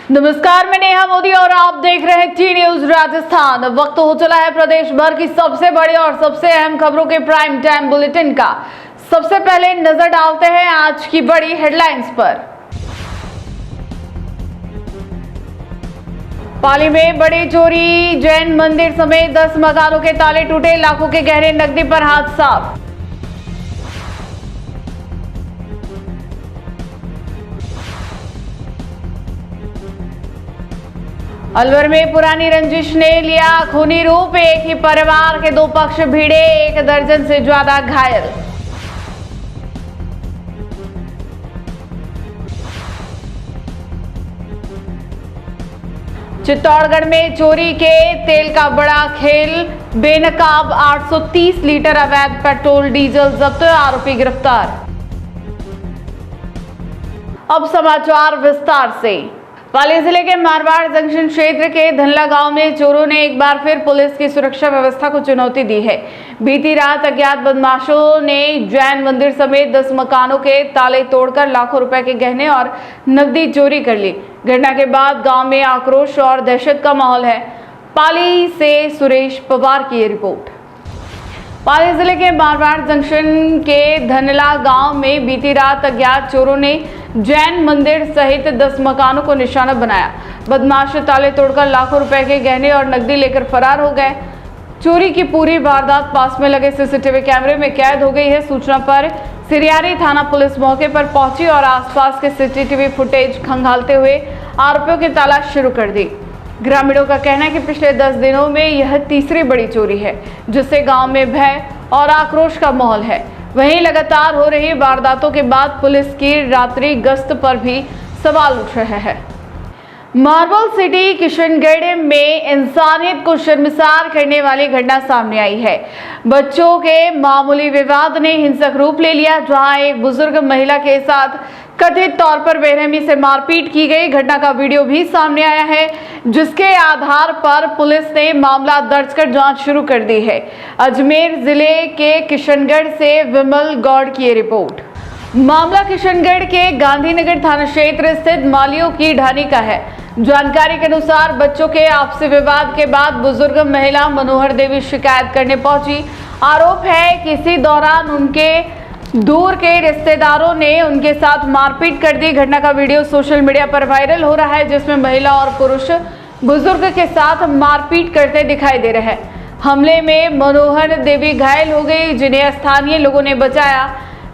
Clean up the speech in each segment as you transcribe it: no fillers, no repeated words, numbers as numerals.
नमस्कार, मैं नेहा मोदी और आप देख रहे हैं टी न्यूज राजस्थान। वक्त हो चला है प्रदेश भर की सबसे बड़ी और सबसे अहम खबरों के प्राइम टाइम बुलेटिन का। सबसे पहले नजर डालते हैं आज की बड़ी हेडलाइंस पर। पाली में बड़ी चोरी, जैन मंदिर समेत 10 मकानों के ताले टूटे, लाखों के गहने नकदी पर हाथ साफ। अलवर में पुरानी रंजिश ने लिया खूनी रूप, एक ही परिवार के 2 पक्ष भिड़े, 1 दर्जन से ज्यादा घायल। चित्तौड़गढ़ में चोरी के तेल का बड़ा खेल, बेनकाब 830 लीटर अवैध पेट्रोल डीजल जब्त, आरोपी गिरफ्तार। अब समाचार विस्तार से। पाली जिले के मारवाड़ जंक्शन क्षेत्र के धनला गांव में चोरों ने एक बार फिर पुलिस की सुरक्षा व्यवस्था को चुनौती दी है। बीती रात अज्ञात बदमाशों ने जैन मंदिर समेत 10 मकानों के ताले तोड़कर लाखों रुपए के गहने और नकदी चोरी कर ली। घटना के बाद गांव में आक्रोश और दहशत का माहौल है। पाली से सुरेश पवार की ये रिपोर्ट। पाली जिले के मारवाड़ जंक्शन के धनला गांव में बीती रात अज्ञात चोरों ने जैन मंदिर सहित 10 मकानों को निशाना बनाया। बदमाश ताले तोड़कर लाखों रुपए के गहने और नकदी लेकर फरार हो गए। चोरी की पूरी वारदात पास में लगे सीसीटीवी कैमरे में कैद हो गई है। सूचना पर सिरियारी थाना पुलिस मौके पर पहुंची और आसपास के सीसीटीवी फुटेज खंगालते हुए आरोपियों की तलाश शुरू कर दी। ग्रामीणों का कहना है कि पिछले 10 दिनों में यह तीसरी बड़ी चोरी है, जिससे गांव में भय और आक्रोश का माहौल है। वहीं लगातार हो रही वारदातों के बाद पुलिस की रात्रि गश्त पर भी सवाल उठ रहे हैं। मार्बल सिटी किशनगढ़ में इंसानियत को शर्मसार करने वाली घटना सामने आई है। बच्चों के मामूली विवाद ने हिंसक रूप ले लिया, जहां एक बुजुर्ग महिला के साथ कथित तौर पर बेरहमी से मारपीट की गई। घटना का वीडियो भी सामने आया है, जिसके आधार पर पुलिस ने मामला दर्ज कर जांच शुरू कर दी है। अजमेर जिले के किशनगढ़ से विमल गौड़ की ये रिपोर्ट। मामला किशनगढ़ के गांधीनगर थाना क्षेत्र स्थित मालियों की ढानी का है। जानकारी के अनुसार बच्चों के आपसी विवाद के बाद बुजुर्ग महिला मनोहर देवी शिकायत करने पहुंची। आरोप है कि इसी दौरान उनके दूर के रिश्तेदारों ने उनके साथ मारपीट कर दी। घटना का वीडियो सोशल मीडिया पर वायरल हो रहा है, जिसमें महिला और पुरुष बुजुर्ग के साथ मारपीट करते दिखाई दे रहे हैं। हमले में मनोहर देवी घायल हो गई, जिन्हें स्थानीय लोगों ने बचाया।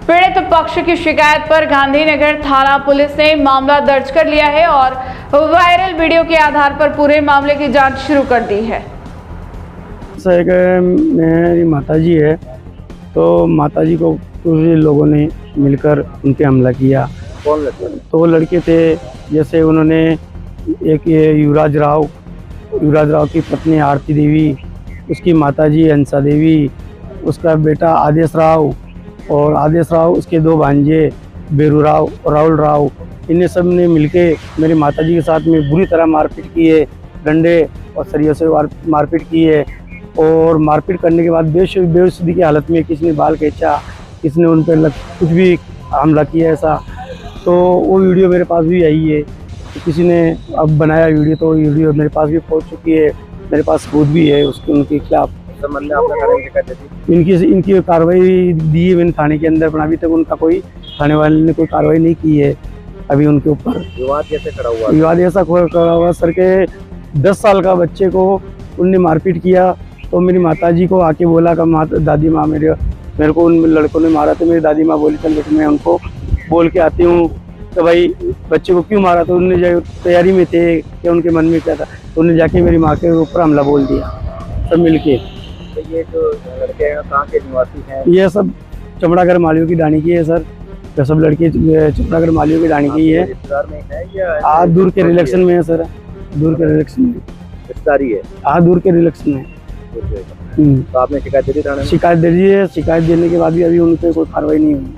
पीड़ित पक्ष की शिकायत पर गांधीनगर थाना पुलिस ने मामला दर्ज कर लिया है और वायरल वीडियो के आधार पर पूरे मामले की जांच शुरू कर दी है। मेरी माताजी है, तो माताजी को कुछ लोगों ने मिलकर उन पे हमला किया। कौन लड़के? तो वो लड़के थे, जैसे उन्होंने एक युवराज राव की पत्नी आरती देवी, उसकी माताजी हंसा देवी, उसका बेटा आदेश राव और आदेश राव, उसके 2 भांजे बेरू राव और राहुल राव, इन्हें सब ने मिलके मेरी माताजी के साथ में बुरी तरह मारपीट की है। डंडे और सरियों से मारपीट की है और मारपीट करने के बाद बेहोशी की हालत में किसी ने बाल खींचा, किसी ने उन पर कुछ भी हमला किया ऐसा। तो वो वीडियो मेरे पास भी आई है, तो किसी ने अब बनाया वीडियो, तो वीडियो मेरे पास भी पहुंच चुकी है। मेरे पास सबूत भी है उसके, उनके खिलाफ इनकी कार्रवाई दी है मैंने थाने के अंदर, पर अभी तक उनका कोई थाने वाले ने कोई कार्रवाई नहीं की है अभी उनके ऊपर। विवाद कैसे खड़ा हुआ? विवाद ऐसा खड़ा हुआ सर के 10 साल का बच्चे को उनने मारपीट किया। तो मेरी माताजी को आके बोला कि दादी माँ मेरे को उन लड़कों ने मारा। तो मेरी दादी माँ बोली चल बेटे मैं उनको बोल के आती हूँ तो भाई बच्चे को क्यों मारा। तो उन्होंने तैयारी में थे कि उनके मन में क्या था, तो उन्होंने जाके मेरी माँ के ऊपर हमला बोल दिया सब मिलके। तो ये जो लड़के हैं कहाँ के निवासी हैं? ये सब चमड़ागढ़ मालियों की डाणी की है सर। ये सब लड़के चमड़ागढ़ मालियों की डाणी की है। रिश्तेदार में है या दूर के रिलेक्शन में है सर, दूर के रिलेक्शन में रिश्तेदारी है? दूर के रिलेक्शन में। तो आपने शिकायत दे दी थाने में? शिकायत दे दी है। शिकायत देने के बाद भी अभी उन पर कोई कार्रवाई नहीं हुई।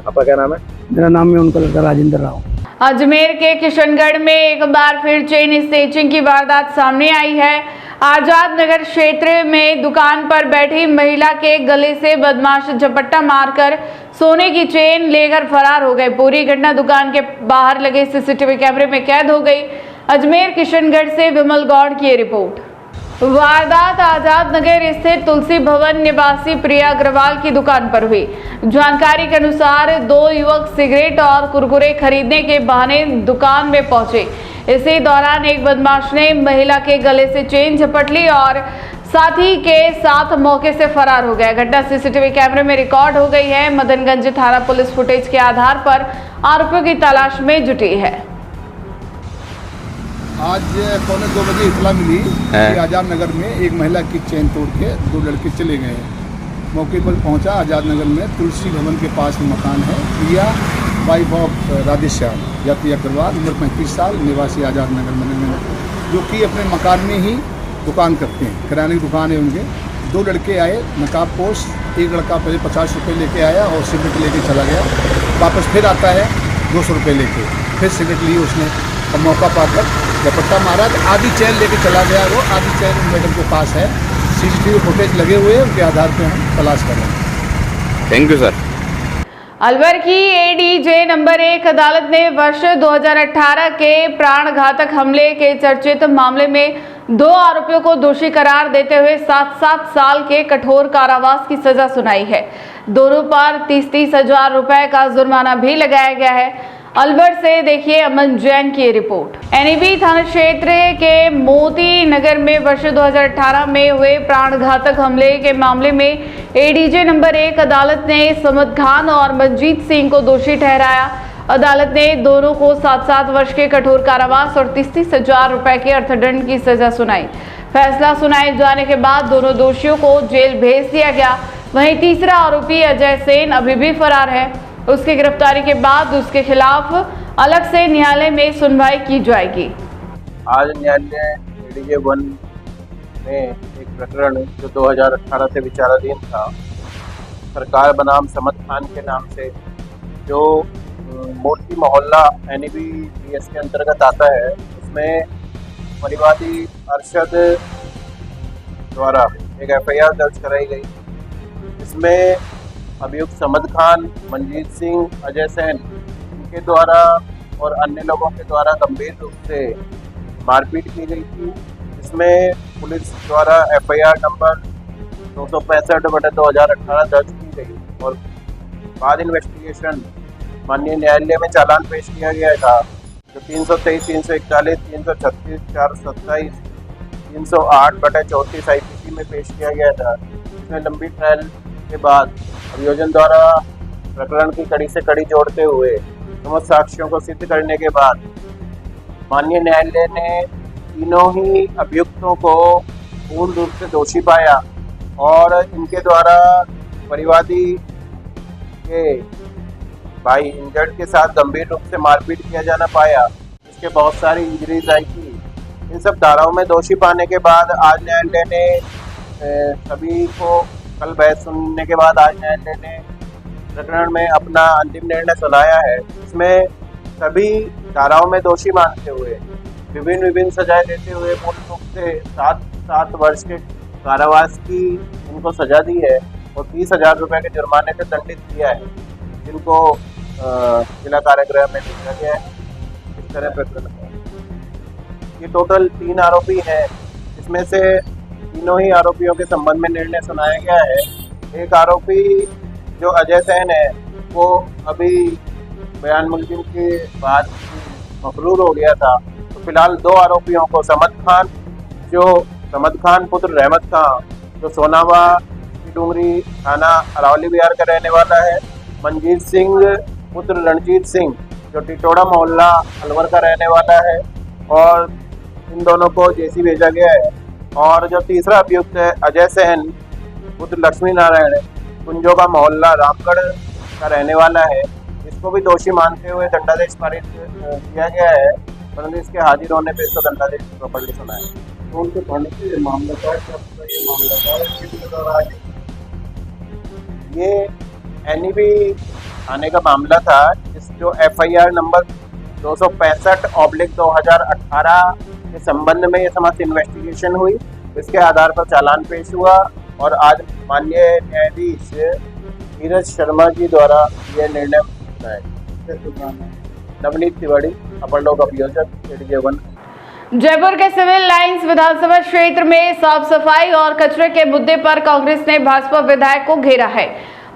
आपका क्या नाम है? मेरा नाम है उनका लड़का राजेंद्र राव। अजमेर के किशनगढ़ में एक बार फिर चेन स्नेचिंग की वारदात सामने आई है। आजाद नगर क्षेत्र में दुकान पर बैठी महिला के गले से बदमाश झपट्टा मारकर सोने की चेन लेकर फरार हो गए। पूरी घटना दुकान के बाहर लगे सीसीटीवी कैमरे में कैद हो गई। अजमेर किशनगढ़ से विमल गौड़ की रिपोर्ट। वारदात आजाद नगर स्थित तुलसी भवन निवासी प्रिया अग्रवाल की दुकान पर हुई। जानकारी के अनुसार दो युवक सिगरेट और कुरकुरे खरीदने के बहाने दुकान में पहुंचे। इसी दौरान एक बदमाश ने महिला के गले से चेन झपट ली और साथी के साथ मौके से फरार हो गया। घटना सीसीटीवी कैमरे में रिकॉर्ड हो गई है। मदनगंज थाना पुलिस फुटेज के आधार पर आरोपियों की तलाश में जुटी है। आज 1:45 बजे इतला मिली कि आजाद नगर में एक महिला की चेन तोड़ के दो लड़के चले गए। मौके पर पहुंचा। आजाद नगर में तुलसी भवन के पास में मकान है। प्रिया वाइफ ऑफ राधेश्याम यात्री अग्रवाल, उम्र 35 साल, निवासी आजाद नगर में, जो कि अपने मकान में ही दुकान करते हैं। किराने की दुकान है उनके। दो लड़के आए नकाबपोश। एक लड़का पहले 50 रुपये लेके आया और सिगरेट लेके चला गया। वापस फिर आता है 200 रुपये लेके, फिर सिगरेट ली उसने और मौका पाकर झपट्टा मारा। आधी चैन लेके चला गया। वो आधी चैन मैडम के पास है। सीसीटीवी फुटेज लगे हुए हैं, उनके आधार पे हम तलाश कर रहे हैं। Thank you sir. अलवर की एडीजे नंबर 1 अदालत ने वर्ष 2018 के प्राणघातक हमले के चर्चित मामले में 2 आरोपियों को दोषी करार देते हुए 7-7 साल के कठोर कारावास की सजा सुनाई है। दोनों पर 30-30 हजार रुपए का जुर्माना भी लगाया गया है। अलवर से देखिए अमन जैन की रिपोर्ट। एनईबी थाना क्षेत्र के मोती नगर में वर्ष 2018 में हुए प्राणघातक हमले के मामले में एडीजे नंबर 1 अदालत ने समद खान और मंजीत सिंह को दोषी ठहराया। अदालत ने दोनों को 7-7 वर्ष के कठोर कारावास और 30-30 हजार रुपए के अर्थदंड की सजा सुनाई। फैसला सुनाए जाने के बाद दोनों दोषियों को जेल भेज दिया गया। वहीं तीसरा आरोपी अजय सेन अभी भी फरार है। उसकी गिरफ्तारी के बाद उसके खिलाफ अलग से न्यायालय में सुनवाई की जाएगी। आज न्यायालय एडीजे 1 में एक प्रकरण जो 2018 से विचाराधीन था, सरकार बनाम समद खान के नाम से, जो मोती मोहल्ला एनईबी डीएस के अंतर्गत आता है, उसमें परिवादी अरशद द्वारा एक एफआईआर दर्ज कराई गई। इसमें अभियुक्त समद खान, मंजीत सिंह, अजय सेन इनके द्वारा और अन्य लोगों के द्वारा गंभीर रूप से मारपीट की गई थी। इसमें पुलिस द्वारा एफआईआर नंबर 265/2018 दर्ज की गई और बाद इन्वेस्टिगेशन माननीय न्यायालय में चालान पेश किया गया था, जो 323, 341, 336, 427, 308/34 IPC में पेश किया गया था। इसमें लंबी ट्रायल के बाद अभियोजन द्वारा प्रकरण की कड़ी से कड़ी जोड़ते हुए समस्त साक्ष्यों को सिद्ध करने के बाद माननीय न्यायालय ने तीनों ही अभियुक्तों को पूर्ण रूप से दोषी पाया और इनके द्वारा परिवादी के भाई इंजर्ड के साथ गंभीर रूप से मारपीट किया जाना पाया। इसके बहुत सारी इंजरीज आई थी। इन सब धाराओं में दोषी पाने के बाद आज न्यायालय ने सभी को कल बहस सुनने के बाद आज न्यायालय ने प्रकरण में अपना अंतिम निर्णय सुनाया है। इसमें सभी धाराओं में दोषी मानते हुए विभिन्न सजाएं देते हुए पूर्ण रूप से 7 वर्ष के कारावास की इनको सजा दी है और 30,000 रुपये के जुर्माने से दंडित किया है, जिनको जिला कारागृह में भेजा गया है। इस तरह प्रकरण ये टोटल 3 आरोपी हैं। इसमें से तीनों ही आरोपियों के संबंध में निर्णय सुनाया गया है। एक आरोपी जो अजय सेन है, वो अभी बयान मुलजिम के बाद मफरूर हो गया था। तो फिलहाल 2 आरोपियों को समद खान पुत्र रहमत खान, जो सोनावा की डूंगरी थाना अरावली बिहार का रहने वाला है, मंजीत सिंह पुत्र रणजीत सिंह, जो टिटोड़ा मोहल्ला अलवर का रहने वाला है, और इन दोनों को जेसी भेजा गया है। और जो तीसरा अभियुक्त है अजय सेन पुत्र लक्ष्मी नारायण, कुंजोगा मोहल्ला रामगढ़ का रहने वाला है, इसको भी दोषी मानते हुए दंडादेश पारित किया गया है, परंतु इसके हाजिर होने पर इसको दंडादेश प्रॉपर्ली सुना है। तो उनके थाने से मामला था, ये मामला था, ये एनईबी थाने का मामला था, जिस जो एफआईआर नंबर 265/2018 के संबंध में ये समस्त इन्वेस्टिगेशन हुई। इसके आधार पर चालान पेश हुआ और आज माननीय न्यायाधीश नीरज शर्मा जी द्वारा यह निर्णय होता है। नवनीत तिवारी, अपर लोक अभियोजक, ADJ-1। जयपुर के सिविल लाइंस विधानसभा क्षेत्र में साफ सफाई और कचरे के मुद्दे पर कांग्रेस ने भाजपा विधायक को घेरा है।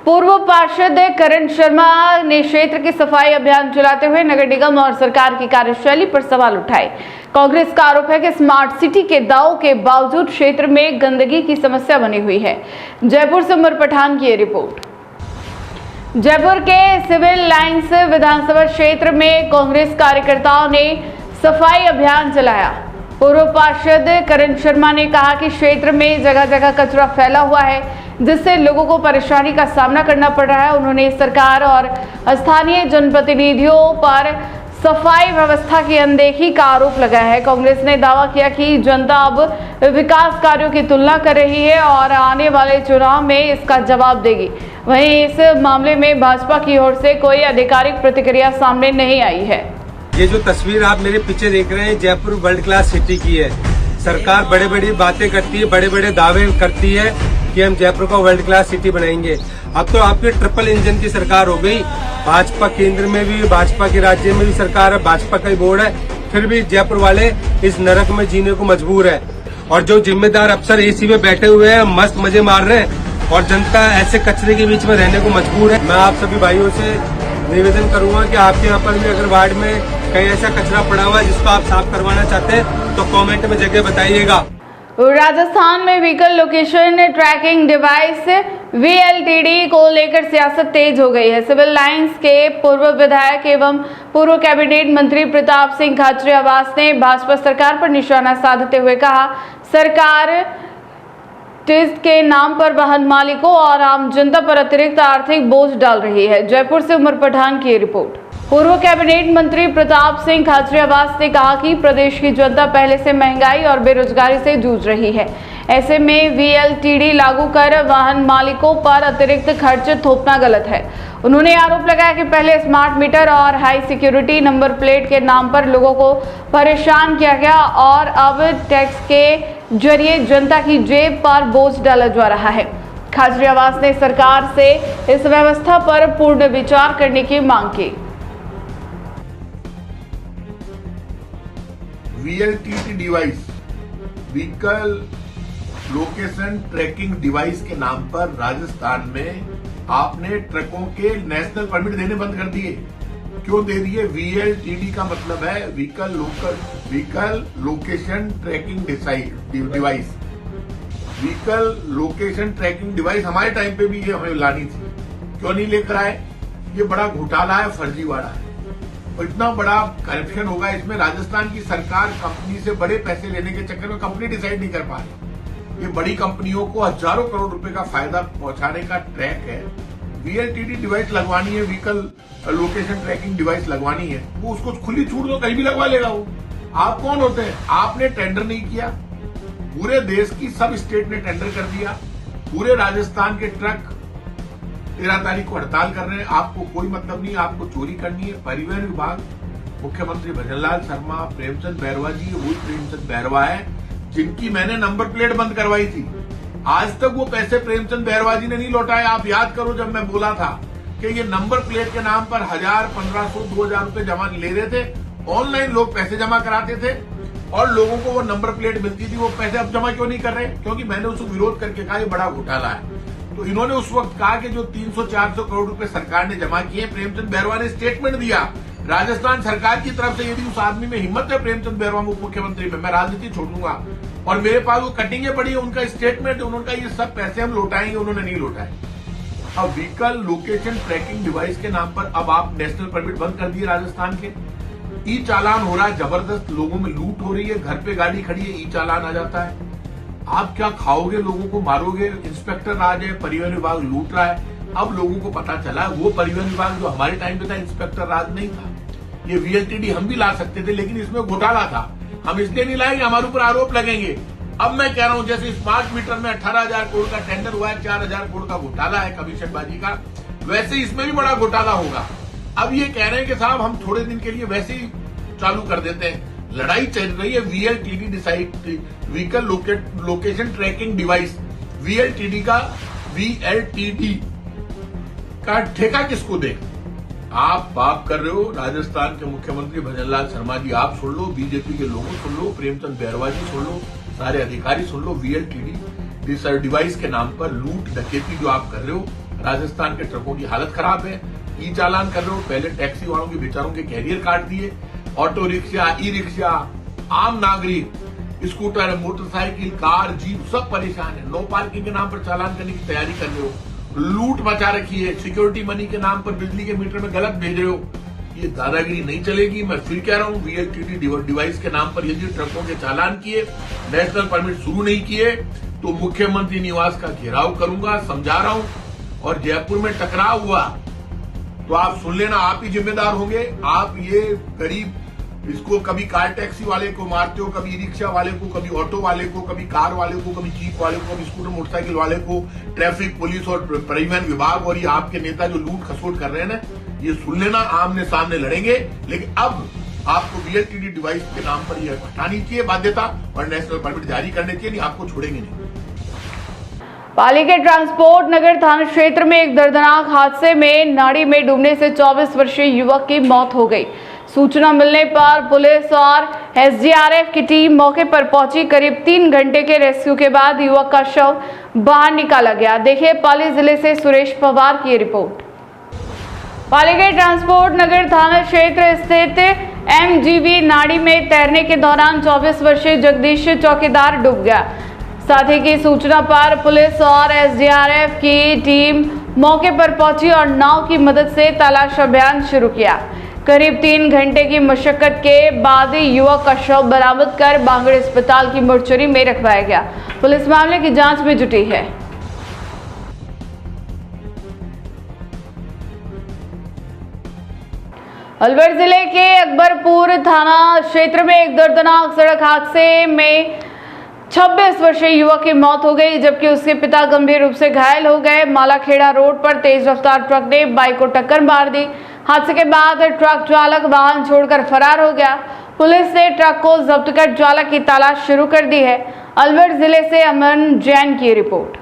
पूर्व पार्षद करण शर्मा ने क्षेत्र की सफाई अभियान चलाते हुए नगर निगम और सरकार की कार्यशैली पर सवाल उठाए। कांग्रेस का आरोप है कि स्मार्ट सिटी के दावों के बावजूद क्षेत्र में गंदगी की समस्या बनी हुई है। जयपुर से उमर पठान की ये रिपोर्ट। जयपुर के सिविल लाइंस विधानसभा क्षेत्र में कांग्रेस कार्यकर्ताओं ने सफाई अभियान चलाया। पूर्व पार्षद करण शर्मा ने कहा कि क्षेत्र में जगह जगह कचरा फैला हुआ है, जिससे लोगों को परेशानी का सामना करना पड़ रहा है। उन्होंने सरकार और स्थानीय जनप्रतिनिधियों पर सफाई व्यवस्था की अनदेखी का आरोप लगाया है। कांग्रेस ने दावा किया कि जनता अब विकास कार्यों की तुलना कर रही है और आने वाले चुनाव में इसका जवाब देगी। वहीं इस मामले में भाजपा की ओर से कोई आधिकारिक प्रतिक्रिया सामने नहीं आई है। ये जो तस्वीर आप मेरे पीछे देख रहे हैं, जयपुर वर्ल्ड क्लास सिटी की है। सरकार बड़े बड़ी बातें करती है, बड़े बड़े दावे करती है कि हम जयपुर को वर्ल्ड क्लास सिटी बनाएंगे। अब तो आपकी ट्रिपल इंजन की सरकार हो गई। भाजपा केंद्र में भी, भाजपा के राज्य में भी सरकार है, भाजपा का ही बोर्ड है, फिर भी जयपुर वाले इस नरक में जीने को मजबूर है। और जो जिम्मेदार अफसर एसी में बैठे हुए हैं, मस्त मजे मार रहे हैं और जनता ऐसे कचरे के बीच में रहने को मजबूर है। मैं आप सभी भाइयों से निवेदन करूंगा कि आपके यहाँ पर भी अगर वार्ड में कहीं ऐसा कचरा पड़ा हुआ है जिसको आप साफ करवाना चाहते हैं तो कमेंट में जगह बताइएगा। राजस्थान में vehicle location tracking device VLTD को लेकर सियासत तेज हो गई है। सिविल लाइंस के पूर्व विधायक एवं पूर्व कैबिनेट मंत्री प्रताप सिंह खाचरियावास ने भाजपा सरकार पर निशाना साधते हुए कहा, सरकार टेस्ट के नाम पर वाहन मालिकों और आम जनता पर अतिरिक्त आर्थिक बोझ डाल रही है। जयपुर से उमर पठान की रिपोर्ट। पूर्व कैबिनेट मंत्री प्रताप सिंह खाचरियावास ने कहा कि प्रदेश की जनता पहले से महंगाई और बेरोजगारी से जूझ रही है। ऐसे में VLTD लागू कर वाहन मालिकों पर अतिरिक्त खर्च थोपना गलत है। उन्होंने आरोप लगाया कि पहले स्मार्ट मीटर और हाई सिक्योरिटी नंबर प्लेट के नाम पर लोगों को परेशान किया गया और अब टैक्स के जरिए जनता की जेब पर बोझ डाला जा रहा है। खाचरियावास ने सरकार से इस व्यवस्था पर पूर्ण विचार करने की मांग की। VLTD device, vehicle location tracking device के नाम पर राजस्थान में आपने ट्रकों के नेशनल परमिट देने बंद कर दिए। क्यों दे दिए? VLTD का मतलब है vehicle location tracking device. Vehicle location tracking device हमारे टाइम पे भी ये हमें लानी थी, क्यों नहीं लेकर आए? ये बड़ा घोटाला है, फर्जीवाड़ा है और इतना बड़ा करप्शन होगा इसमें। राजस्थान की सरकार कंपनी से बड़े पैसे लेने के चक्कर में कंपनी डिसाइड नहीं कर पा रही। ये बड़ी कंपनियों को हजारों करोड़ रुपए का फायदा पहुंचाने का ट्रैक है। VLTD डिवाइस लगवानी है, व्हीकल लोकेशन ट्रैकिंग डिवाइस लगवानी है, वो उसको खुली छूट दो, कहीं भी लगवा लेगा वो। आप कौन होते हैं? आपने टेंडर नहीं किया, पूरे देश की सब स्टेट ने टेंडर कर दिया, पूरे राजस्थान के ट्रक 13 तारीख को हड़ताल कर रहे हैं। आपको कोई मतलब नहीं, आपको चोरी करनी है। परिवहन विभाग, मुख्यमंत्री भजनलाल शर्मा, प्रेमचंद बैरवा जी, वही प्रेमचंद बैरवा है जिनकी मैंने नंबर प्लेट बंद करवाई थी। आज तक वो पैसे प्रेमचंद बैरवा जी ने नहीं लौटाए। आप याद करो जब मैं बोला था कि ये नंबर प्लेट के नाम पर 1000, 1500, 2000 रुपए जमा ले रहे थे, ऑनलाइन लोग पैसे जमा कराते थे और लोगों को वो नंबर प्लेट मिलती थी। वो पैसे अब जमा क्यों नहीं कर रहे? क्योंकि मैंने उसको विरोध करके कहा ये बड़ा घोटाला है। तो इन्होंने उस वक्त कहा कि जो 300-400 करोड़ रुपए सरकार ने जमा किए, प्रेमचंद बैरवा ने स्टेटमेंट दिया राजस्थान सरकार की तरफ से। यदि उस आदमी में हिम्मत है, प्रेमचंद बैरवा उप मुख्यमंत्री में, मैं राजनीति छोड़ दूंगा और मेरे पास वो कटिंगें पड़ी है, उनका स्टेटमेंट, उन्होंने कहा ये सब पैसे हम लौटाएंगे, उन्होंने नहीं लौटाए। अब व्हीकल लोकेशन ट्रैकिंग डिवाइस के नाम पर अब आप नेशनल परमिट बंद कर दिए राजस्थान के। ई चालान हो रहा है जबरदस्त, लोगों में लूट हो रही है, घर पे गाड़ी खड़ी है, ई चालान आ जाता है। आप क्या खाओगे? लोगों को मारोगे? इंस्पेक्टर आ जाए, परिवहन विभाग लूट रहा है। अब लोगों को पता चला वो परिवहन विभाग जो हमारे टाइम पे था, इंस्पेक्टर राज नहीं था। ये VLTD हम भी ला सकते थे, लेकिन इसमें घोटाला था। हम इसलिए नहीं लाएंगे, हमारे ऊपर आरोप लगेंगे। अब मैं कह रहा हूं जैसे स्मार्ट मीटर में 18,000 करोड़ का टेंडर हुआ है, 4,000 करोड़ का घोटाला है कमीशनबाजी का, वैसे इसमें भी बड़ा घोटाला होगा। अब ये कह रहे हैं कि साहब हम थोड़े दिन के लिए वैसे ही चालू कर देते हैं, लड़ाई चल रही है VLTD vehicle location tracking device VLTD का VLTD का ठेका किसको दे? आप बात कर रहे हो राजस्थान के मुख्यमंत्री भजनलाल शर्मा जी, आप सुन लो, बीजेपी के लोगों सुन लो, प्रेमचंद बैरवा जी सुन लो, सारे अधिकारी सुन लो, VLTD डिवाइस के नाम पर लूट डकैती जो आप कर रहे हो, राजस्थान के ट्रकों की हालत खराब है। ई चालान कर रहे हो, पहले टैक्सी वालों के बेचारों के कैरियर काट दिए, ऑटो रिक्शा, ई रिक्शा, आम नागरिक, स्कूटर, मोटरसाइकिल, कार, जीप सब परेशान है। नो पार्किंग के नाम पर चालान करने की तैयारी कर रहे हो, लूट मचा रखी है, सिक्योरिटी मनी के नाम पर बिजली के मीटर में गलत भेज रहे हो। ये दादागिरी नहीं चलेगी। मैं फिर कह रहा हूँ, VLTD डिवाइस के नाम पर यदि ट्रकों के चालान किए, नेशनल परमिट शुरू नहीं किए, तो मुख्यमंत्री निवास का घेराव करूंगा, समझा रहा हूं। और जयपुर में टकराव हुआ तो आप सुन लेना, आप ही जिम्मेदार होंगे। आप ये गरीब, इसको कभी कार टैक्सी वाले को मारते हो, कभी रिक्शा वाले को, कभी ऑटो वाले को, कभी कार वाले को, कभी जीप वाले को, कभी स्कूटर मोटरसाइकिल वाले को, ट्रैफिक पुलिस और परिवहन विभाग और ये आपके नेता जो लूट खसोट कर रहे हैं ना, ये सुन लेना, आमने सामने लड़ेंगे। लेकिन अब आपको VLTD डिवाइस के नाम पर यह हटानी चाहिए बाध्यता और नेशनल परमिट जारी करने चाहिए, नहीं आपको छोड़ेंगे नहीं। पाली के ट्रांसपोर्ट नगर थाना क्षेत्र में एक दर्दनाक हादसे में नाड़ी में डूबने से 24 वर्षीय युवक की मौत हो गई। सूचना मिलने पर पुलिस और SDRF की टीम मौके पर पहुंची। करीब 3 घंटे के रेस्क्यू के बाद युवक का शव बाहर निकाला गया। देखिए पाली जिले से सुरेश पवार की रिपोर्ट। पाली के ट्रांसपोर्ट नगर थाना क्षेत्र स्थित MGV नाड़ी में तैरने के दौरान 24 वर्षीय जगदीश चौकीदार डूब गया। साथ ही की सूचना पर पुलिस और SDRF की टीम मौके पर पहुंची और नाव की मदद से तलाश अभियान शुरू किया। करीब 3 घंटे की मशक्कत के बाद युवक का शव बरामद कर बांगड़ अस्पताल की मोर्चरी में रखवाया गया। पुलिस मामले की जांच में जुटी है। अलवर जिले के अकबरपुर थाना क्षेत्र में एक दर्दनाक सड़क हादसे में 26 वर्षीय युवक की मौत हो गई, जबकि उसके पिता गंभीर रूप से घायल हो गए। मालाखेड़ा रोड पर तेज रफ्तार ट्रक ने बाइक को टक्कर मार दी। हादसे के बाद ट्रक चालक वाहन छोड़कर फरार हो गया। पुलिस ने ट्रक को जब्त कर चालक की तलाश शुरू कर दी है। अलवर जिले से अमन जैन की रिपोर्ट।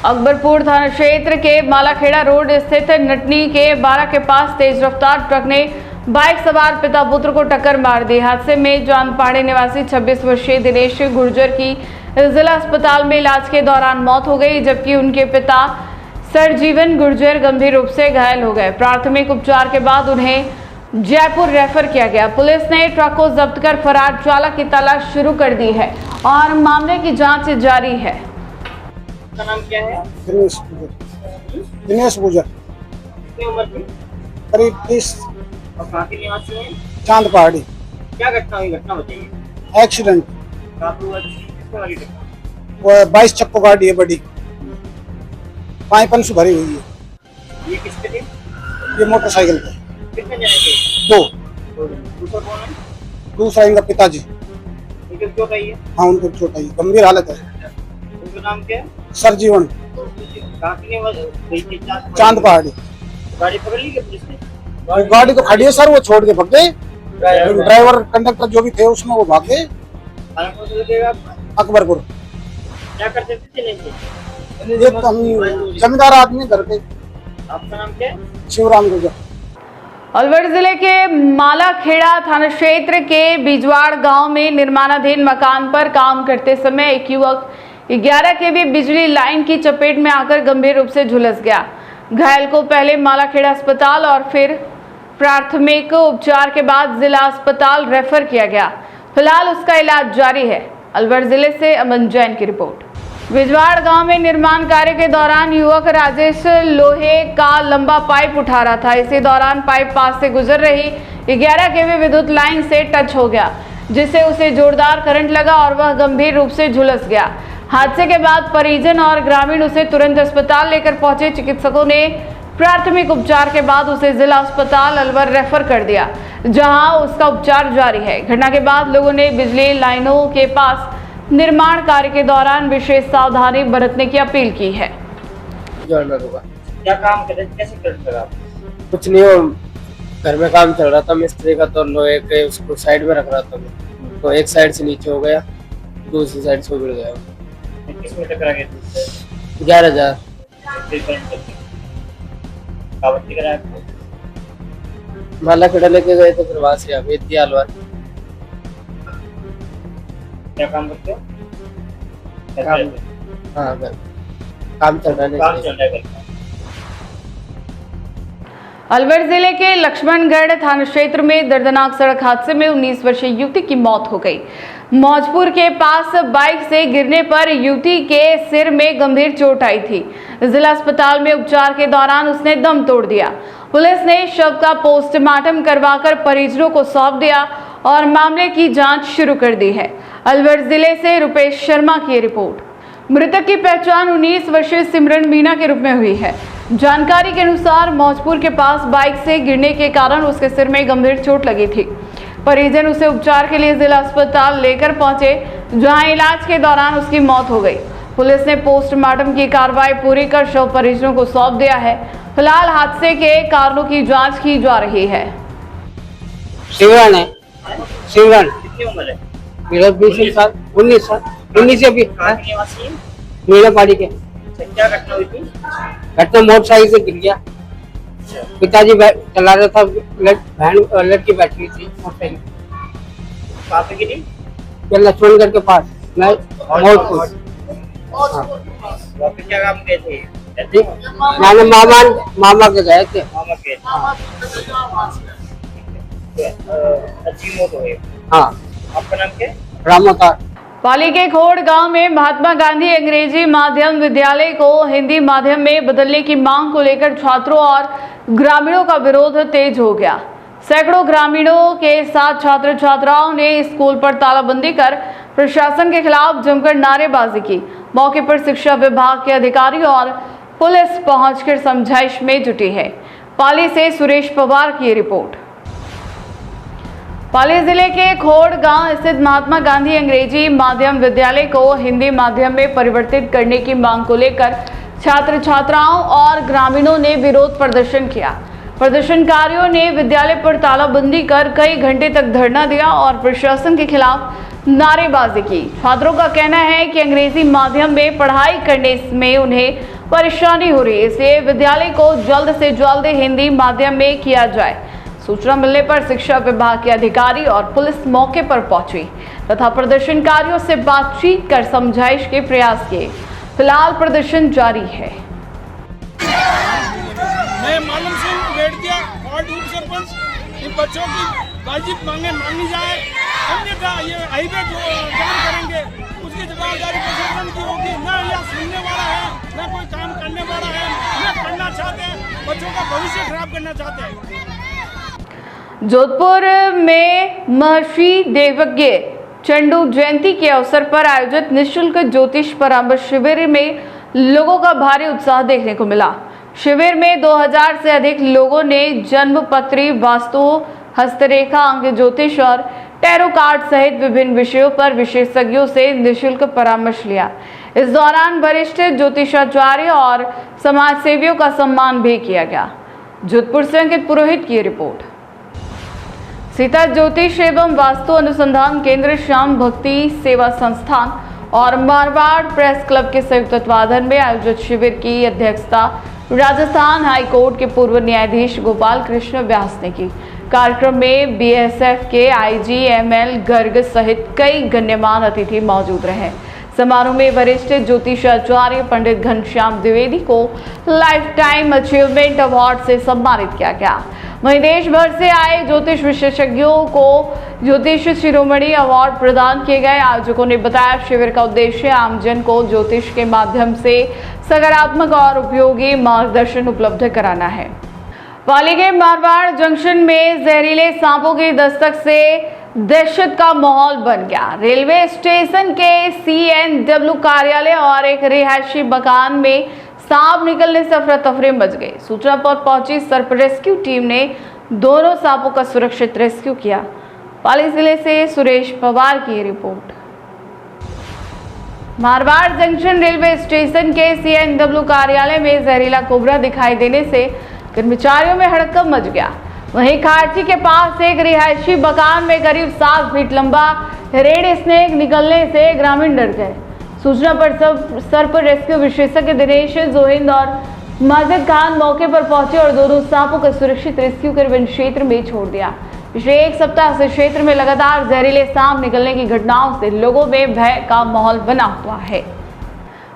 अकबरपुर थाना क्षेत्र के मालाखेड़ा रोड स्थित नटनी के 12 के पास तेज रफ्तार ट्रक ने बाइक सवार पिता पुत्र को टक्कर मार दी। हादसे में जानपाड़े निवासी 26 वर्षीय दिनेश गुर्जर की जिला अस्पताल में इलाज के दौरान मौत हो गई, जबकि उनके पिता सरजीवन गुर्जर गंभीर रूप से घायल हो गए। प्राथमिक उपचार के बाद उन्हें जयपुर रेफर किया गया। पुलिस ने ट्रक को जब्त कर फरार चालक की तलाश शुरू कर दी है और मामले की जांच जारी है। का नाम क्या है? दिनेश गुर्जर, कितनी उम्र की? करीब 30। और कहाँ के निवासी हैं? चांद पहाड़ी। क्या घटना हुई, घटना बताइए। एक्सीडेंट, कहाँ पे हुआ? किसको लगी टक्कर? वो 22 चक्को गाड़ी है बड़ी, पाइपन से भरी हुई है। ये किसके थे? ये मोटरसाइकिल पे। कितने जने थे? 2। दूसरा कौन है? दूसरा इनका पिताजी। उनकी चोट आई है? हाँ उनको चोट आई, गंभीर हालत है। उनका नाम क्या है? सरजीवन, कहाँ के निवासी? चांद पहाड़ी। गाड़ी पकड़ ली क्या पुलिस ने? वो गाड़ी तो खड़ी है सर, वो छोड़ के भाग गए। ड्राइवर कंडक्टर जो भी थे उसमें वो भाग गए। थाना कौन सा लगेगा? अकबरपुर। क्या करते थे नहीं थे? ये तो हम जमींदार आदमी घर के। आपका नाम क्या है? शिवराम गुर्जर। अलवर जिले के मालाखेड़ा थाना क्षेत्र के बिजवाड़ गांव में निर्माणाधीन मकान पर काम करते समय एक युवक 11 kV बिजली लाइन की चपेट में आकर गंभीर रूप से झुलस गया। घायल को पहले मालाखेड़ा अस्पताल और फिर प्राथमिक उपचार के बाद जिला अस्पताल रेफर किया गया। फिलहाल उसका इलाज जारी है। अलवर जिले से अमन जैन की रिपोर्ट। बिजवाड़ गांव में निर्माण कार्य के दौरान युवक राजेश लोहे का लंबा पाइप उठा रहा था। इसी दौरान पाइप पास से गुजर रही 11 kV विद्युत लाइन से टच हो गया, जिससे उसे जोरदार करंट लगा और वह गंभीर रूप से झुलस गया। हादसे के बाद परिजन और ग्रामीण उसे तुरंत अस्पताल लेकर पहुंचे। चिकित्सकों ने प्राथमिक उपचार के बाद उसे जिला अस्पताल अलवर रेफर कर दिया, जहां उसका उपचार जारी है। घटना के बाद लोगों ने बिजली लाइनों के पास निर्माण कार्य के दौरान विशेष सावधानी बरतने की अपील की है। क्या काम कर रहे थे? कैसे करंट लगा? कुछ नहीं, वो घर में काम चल रहा था मिस्त्री का, तो लोहे के उसको साइड में रख रहा था मैं। तो एक साइड से नीचे हो गया, दूसरी साइड से उड़ गया। किस में टकरा गए थे? 11,000। फिर करंट लग गया। पाबंदी करा आपको? माला खड़ा लेके गए तो फिर वहां से आ गए दियालवार। क्या काम करते हो? हाँ काम चल रहा है। काम चल रहा है। अलवर जिले के लक्ष्मणगढ़ थाना क्षेत्र में दर्दनाक सड़क हादसे में 19 वर्षीय युवती की मौत हो गई। मौजपुर के पास बाइक से गिरने पर युवती के सिर में गंभीर चोट आई थी। जिला अस्पताल में उपचार के दौरान उसने दम तोड़ दिया। पुलिस ने शव का पोस्टमार्टम करवाकर परिजनों को सौंप दिया और मामले की जांच शुरू कर दी है। अलवर जिले से रुपेश शर्मा की रिपोर्ट। मृतक की पहचान 19 वर्षीय सिमरन मीना के रूप में हुई है। जानकारी के अनुसार मौजपुर के पास बाइक से गिरने के कारण उसके सिर में गंभीर चोट लगी थी। परिजन उसे उपचार के लिए जिला अस्पताल लेकर पहुंचे, जहां इलाज के दौरान उसकी मौत हो गई। पुलिस ने पोस्टमार्टम की कार्रवाई पूरी कर शव परिजनों को सौंप दिया है। फिलहाल हादसे के कारणों की जांच की जा रही है। सिमरन है। सिमरन कितनी उम्र है? मेरा 20 साल 19 साल 19 अभी कहाँ की निवासी है? मेरा पाड़ी के। अच्छा, क्या घटना हुई थी? घटना मोटरसाइकिल से गिर गया। पिताजी चला रहा था, बहन लड़की बैठी हुई थी मोटरसाइकिल। कहाँ पे गिरी? लक्ष्मणगढ़ के पास। मैं मौजपुर। वहाँ पे क्या काम गए थे? मैंने मामा के गए थे। मामा के। अच्छी मौत हो गई। हाँ। आपका नाम क्या है? रामोतार। पाली के खोड़ गांव में महात्मा गांधी अंग्रेजी माध्यम विद्यालय को हिंदी माध्यम में बदलने की मांग को लेकर छात्रों और ग्रामीणों का विरोध तेज हो गया। सैकड़ों ग्रामीणों के साथ छात्र छात्राओं ने स्कूल पर तालाबंदी कर प्रशासन के खिलाफ जमकर नारेबाजी की। मौके पर शिक्षा विभाग के अधिकारी और पुलिस पहुंचकर समझाइश में जुटी है। पाली से सुरेश पवार की रिपोर्ट। पाली जिले के खोड़ गांव स्थित महात्मा गांधी अंग्रेजी माध्यम विद्यालय को हिंदी माध्यम में परिवर्तित करने की मांग को लेकर छात्र छात्राओं और ग्रामीणों ने विरोध प्रदर्शन किया। प्रदर्शनकारियों ने विद्यालय पर तालाबंदी कर कई घंटे तक धरना दिया और प्रशासन के खिलाफ नारेबाजी की। छात्रों का कहना है कि अंग्रेजी माध्यम में पढ़ाई करने में उन्हें परेशानी हो रही है, इसलिए विद्यालय को जल्द से जल्द हिंदी माध्यम में किया जाए। सूचना मिलने पर शिक्षा विभाग के अधिकारी और पुलिस मौके पर पहुंची तथा प्रदर्शनकारियों से बातचीत कर समझाइश के प्रयास किए। फिलहाल प्रदर्शन जारी है। मैं मालूम सिंह बेड़िया वार्ड उप सरपंच, इन बच्चों की वाजिब मांगे मांगी जाए, अन्यथा ये हाईवे जाम करेंगे। उसकी जवाबदारी प्रशासन की होगी। न यह सुनने वाला है, न कोई काम करने वाला है, न करना चाहते हैं, बच्चों का भविष्य खराब करना चाहते हैं। जोधपुर में महर्षि देवज्ञ चंडू जयंती के अवसर पर आयोजित निःशुल्क ज्योतिष परामर्श शिविर में लोगों का भारी उत्साह देखने को मिला। शिविर में 2000 से अधिक लोगों ने जन्म पत्री, वास्तु, हस्तरेखा, अंग ज्योतिष और टैरो कार्ड सहित विभिन्न विषयों पर विशेषज्ञों से निःशुल्क परामर्श लिया। इस दौरान वरिष्ठ ज्योतिषाचार्य और समाजसेवियों का सम्मान भी किया गया। जोधपुर से अंकित पुरोहित की रिपोर्ट। सीता ज्योतिष एवं वास्तु अनुसंधान केंद्र, श्याम भक्ति सेवा संस्थान और मारवाड़ प्रेस क्लब के संयुक्त तत्वाधान में आयोजित शिविर की अध्यक्षता राजस्थान हाई कोर्ट के पूर्व न्यायाधीश गोपाल कृष्ण व्यास ने की। कार्यक्रम में बीएसएफ के आईजी एमएल गर्ग सहित कई गण्यमान्य अतिथि मौजूद रहे। समारोह में वरिष्ठ ज्योतिषाचार्य पंडित घनश्याम द्विवेदी को लाइफ टाइम अचीवमेंट अवार्ड से सम्मानित किया गया। वहीं देश भर से आए ज्योतिष विशेषज्ञों को ज्योतिष शिरोमणि अवार्ड प्रदान किए गए। आयोजकों ने बताया शिविर का उद्देश्य आमजन को ज्योतिष के माध्यम से सकारात्मक और उपयोगी मार्गदर्शन उपलब्ध कराना है। पाली के मारवाड़ जंक्शन में जहरीले सांपों की दस्तक से दहशत का माहौल बन गया। रेलवे स्टेशन के CNW कार्यालय और एक रिहायशी मकान में सांप निकलने से अफरा तफरी मच गई। सूचना पर पहुंची सर्प रेस्क्यू टीम ने दोनों सांपों का सुरक्षित रेस्क्यू किया। पाली जिले से सुरेश पवार की report. Marwar junction railway station के CNW कार्यालय में जहरीला कोबरा दिखाई देने से कर्मचारियों में हड़कंप मच गया। वहीं खारची के पास एक रिहायशी मकान में करीब 7 फीट लंबा रेड स्नेक निकलने से ग्रामीण डर गए। सूचना पर सर पर रेस्क्यू विशेषज्ञ दिनेश जोहिंद और माजिद खान मौके पर पहुंचे और दोनों सांपों को सुरक्षित रेस्क्यू कर वन क्षेत्र में छोड़ दिया। पिछले एक सप्ताह से क्षेत्र में लगातार जहरीले सांप निकलने की घटनाओं से लोगों में भय का माहौल बना हुआ है।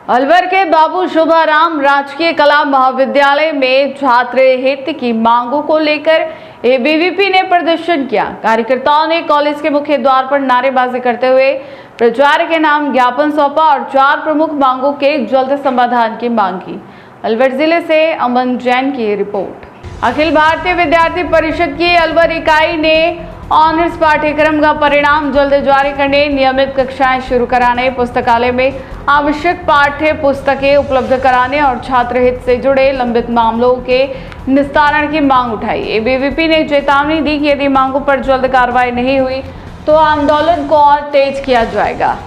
अलवर के बाबू शोभाराम राजकीय कला महाविद्यालय में छात्र हित की मांगों को लेकर एबीवीपी ने प्रदर्शन किया। कार्यकर्ताओं ने कॉलेज के मुख्य द्वार पर नारेबाजी करते हुए प्राचार्य के नाम ज्ञापन सौंपा और 4 प्रमुख मांगों के जल्द समाधान की मांग की। अलवर जिले से अमन जैन की रिपोर्ट। अखिल भारतीय विद्यार्थी परिषद की अलवर इकाई ने ऑनर्स पाठ्यक्रम का परिणाम जल्द जारी करने, नियमित कक्षाएं शुरू कराने, पुस्तकालय में आवश्यक पाठ्य पुस्तकें उपलब्ध कराने और छात्र हित से जुड़े लंबित मामलों के निस्तारण की मांग उठाई। एबीवीपी ने चेतावनी दी कि यदि मांगों पर जल्द कार्रवाई नहीं हुई तो आंदोलन को और तेज किया जाएगा।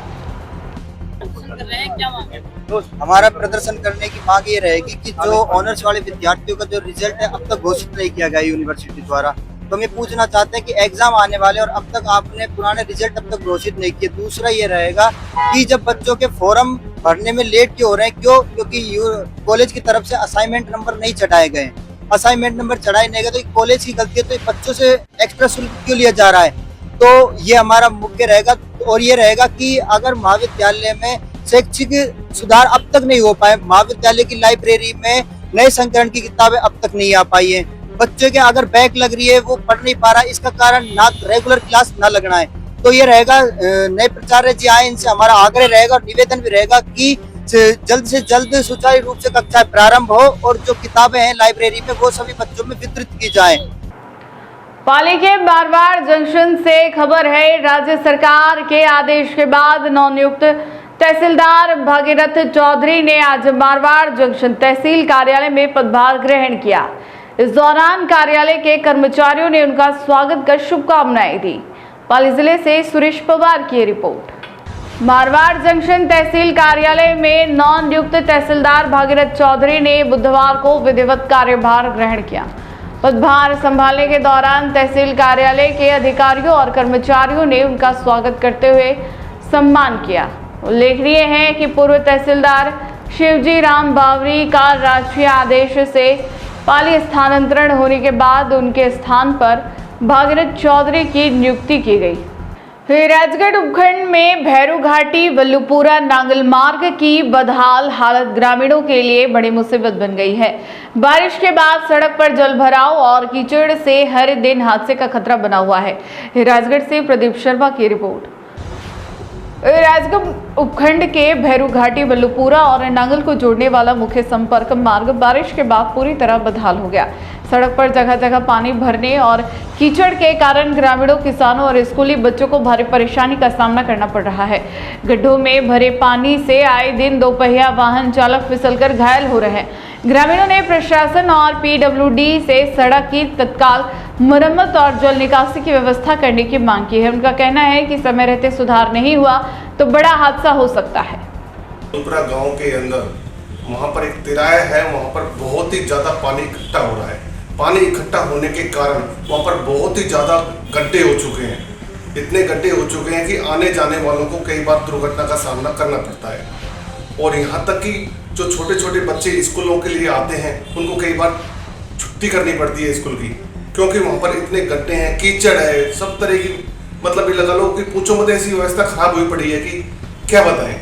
हमारा प्रदर्शन करने की मांग ये रहेगी कि जो ऑनर्स वाले विद्यार्थियों का जो रिजल्ट है अब तक घोषित नहीं किया गया यूनिवर्सिटी द्वारा, तो हम ये पूछना चाहते हैं कि एग्जाम आने वाले और अब तक आपने पुराने रिजल्ट अब तक घोषित नहीं किए। दूसरा ये रहेगा कि जब बच्चों के फॉर्म भरने में लेट क्यों हो रहे हैं, क्यों? क्योंकि कॉलेज की तरफ से असाइनमेंट नंबर नहीं चढ़ाए गए। असाइनमेंट नंबर चढ़ाए नहीं गए तो कॉलेज की गलती है, तो बच्चों से एक्स्ट्रा शुल्क क्यों लिया जा रहा है? तो ये हमारा मुख्य रहेगा। और ये रहेगा कि अगर महाविद्यालय में शैक्षिक सुधार अब तक नहीं हो पाए, महाविद्यालय की लाइब्रेरी में नए संस्करण की किताबें अब तक नहीं आ पाई है, बच्चों के अगर बैक लग रही है वो पढ़ नहीं पा रहा है, इसका कारण ना रेगुलर क्लास ना लगना है। तो ये रहेगा, नए प्राचार्य जी आए, इनसे हमारा आग्रह रहेगा और निवेदन भी रहेगा कि जल्द से जल्द सुचारू रूप से कक्षाएं प्रारंभ हो और जो किताबें हैं लाइब्रेरी में वो सभी बच्चों में वितरित की जाए। पाली के मारवाड़ जंक्शन से खबर है, राज्य सरकार के आदेश के बाद नवनियुक्त तहसीलदार भागीरथ चौधरी ने आज मारवाड़ जंक्शन तहसील कार्यालय में पदभार ग्रहण किया। इस दौरान कार्यालय के कर्मचारियों ने उनका स्वागत कर शुभकामनाएं दी। पाली जिले से सुरेश पवार की रिपोर्ट। मारवाड़ जंक्शन तहसील कार्यालय में नवनियुक्त तहसीलदार भागीरथ चौधरी ने बुधवार को विधिवत कार्यभार ग्रहण किया। पदभार संभालने के दौरान तहसील कार्यालय के अधिकारियों और कर्मचारियों ने उनका स्वागत करते हुए सम्मान किया। उल्लेखनीय है कि पूर्व तहसीलदार शिवजी राम बावरी का राष्ट्रीय आदेश से पाली स्थानांतरण होने के बाद उनके स्थान पर भागीरथ चौधरी की नियुक्ति की गई। राजगढ़ उपखंड में भैरू घाटी वल्लूपुरा नांगल मार्ग की बदहाल हालत ग्रामीणों के लिए बड़ी मुसीबत बन गई है। बारिश के बाद सड़क पर जल भराव और कीचड़ से हर दिन हादसे का खतरा बना हुआ है। राजगढ़ से प्रदीप शर्मा की रिपोर्ट। राजगढ़ उपखंड के भैरू घाटी वल्लूपुरा और नांगल को जोड़ने वाला मुख्य संपर्क मार्ग बारिश के बाद पूरी तरह बदहाल हो गया। सड़क पर जगह जगह पानी भरने और कीचड़ के कारण ग्रामीणों, किसानों और स्कूली बच्चों को भारी परेशानी का सामना करना पड़ रहा है। गड्ढों में भरे पानी से आए दिन दोपहिया वाहन चालक फिसलकर घायल हो रहे हैं। ग्रामीणों ने प्रशासन और पीडब्ल्यूडी से सड़क की तत्काल मरम्मत और जल निकासी की व्यवस्था करने की मांग की है। उनका कहना है कि समय रहते सुधार नहीं हुआ तो बड़ा हादसा हो सकता है। पूरा गांव के अंदर वहां पर एक तिराया है, वहां पर बहुत ही ज्यादा पानी इकट्ठा हो रहा है। पानी इकट्ठा होने के कारण वहां पर बहुत ही ज्यादा गड्ढे हो चुके हैं। इतने गड्ढे हो चुके हैं कि आने जाने वालों को कई बार दुर्घटना का सामना करना पड़ता है। और यहाँ तक कि जो छोटे छोटे बच्चे स्कूलों के लिए आते हैं उनको कई बार छुट्टी करनी पड़ती है स्कूल की, क्योंकि वहाँ पर इतने गड्ढे हैं, कीचड़ है, सब तरह की, मतलब ये लगा लो कि पूछो मत, ऐसी व्यवस्था खराब हुई पड़ी है कि क्या बताएं।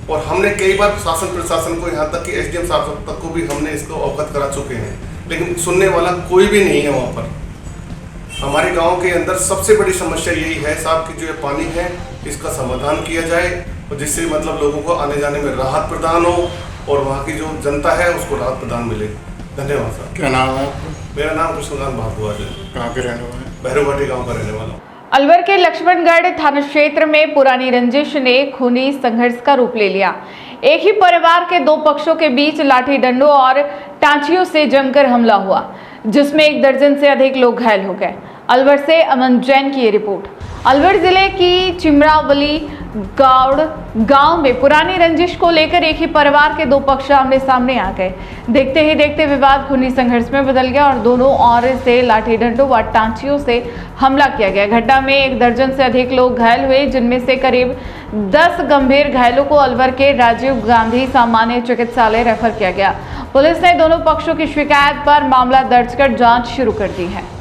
और हमने कई बार शासन प्रशासन को, यहाँ तक कि एसडीएम साहब तक को भी हमने इसको अवगत करा चुके हैं, लेकिन सुनने वाला कोई भी नहीं है। वहाँ पर हमारे गांव के अंदर सबसे बड़ी समस्या यही है साहब कि जो ये पानी है इसका समाधान किया जाए और जिससे मतलब लोगों को आने जाने में राहत प्रदान हो और वहाँ की जो जनता है उसको राहत प्रदान मिले। धन्यवाद साहब। क्या नाम है? मेरा नाम कृष्णकांत भारद्वाज है। कहाँ के रहने वाले? भैरूघाटी गाँव का रहने वाला हूँ। अलवर के लक्ष्मणगढ़ थाना क्षेत्र में पुरानी रंजिश ने खूनी संघर्ष का रूप ले लिया। एक ही परिवार के दो पक्षों के बीच लाठी डंडों और टांचियों से जमकर हमला हुआ, जिसमें 1 दर्जन से अधिक लोग घायल हो गए। अलवर से अमन जैन की रिपोर्ट। अलवर जिले की चिमरावली गौड़ गांव में पुरानी रंजिश को लेकर एक ही परिवार के दो पक्ष आमने सामने आ गए। देखते ही देखते विवाद खूनी संघर्ष में बदल गया और दोनों ओर से लाठी डंडों व टांचियों से हमला किया गया। घटना में 1 दर्जन से अधिक लोग घायल हुए, जिनमें से करीब 10 गंभीर घायलों को अलवर के राजीव गांधी सामान्य चिकित्सालय रेफर किया गया। पुलिस ने दोनों पक्षों की शिकायत पर मामला दर्ज कर जांच शुरू कर दी है।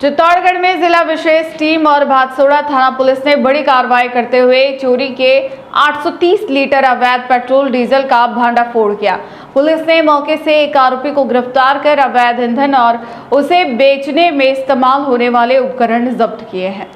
चित्तौड़गढ़ में जिला विशेष टीम और भादसोड़ा थाना पुलिस ने बड़ी कार्रवाई करते हुए चोरी के 830 लीटर अवैध पेट्रोल डीजल का भांडाफोड़ किया। पुलिस ने मौके से एक आरोपी को गिरफ्तार कर अवैध ईंधन और उसे बेचने में इस्तेमाल होने वाले उपकरण जब्त किए हैं।